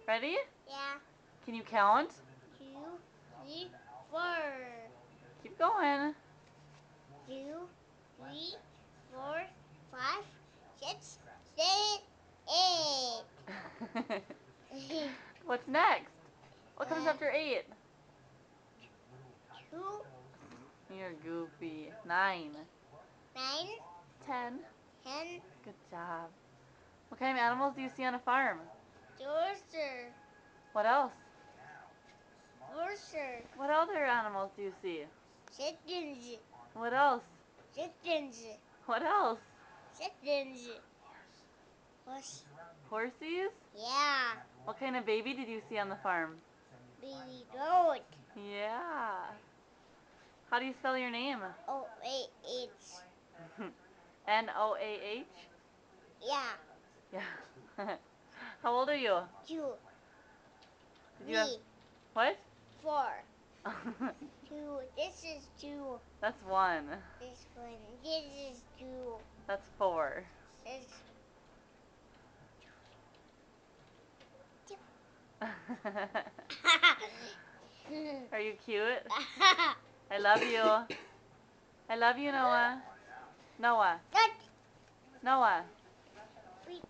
Ready? Yeah. Can you count? 2, 3, 4. Keep going. 2, 3, 4, 5, 6, 7, 8. What's next? What comes after 8? 2, You're goofy. 9. 9, 10. 10, Good job. What kind of animals do you see on a farm? rooster, What else? rooster, What other animals do you see? chickens, What else? chickens, What else? chickens. Horse. Horsies? Yeah. What kind of baby did you see on the farm? Baby goat. Yeah. How do you spell your name? OAH. Noah? Yeah. Yeah. How old are you? 2, Did you have 3, what? 4. 2. This is 2. That's 1. This one. This is 2. That's 4. This. Are you cute? I love you. I love you, Noah. Noah. Cut. Noah. We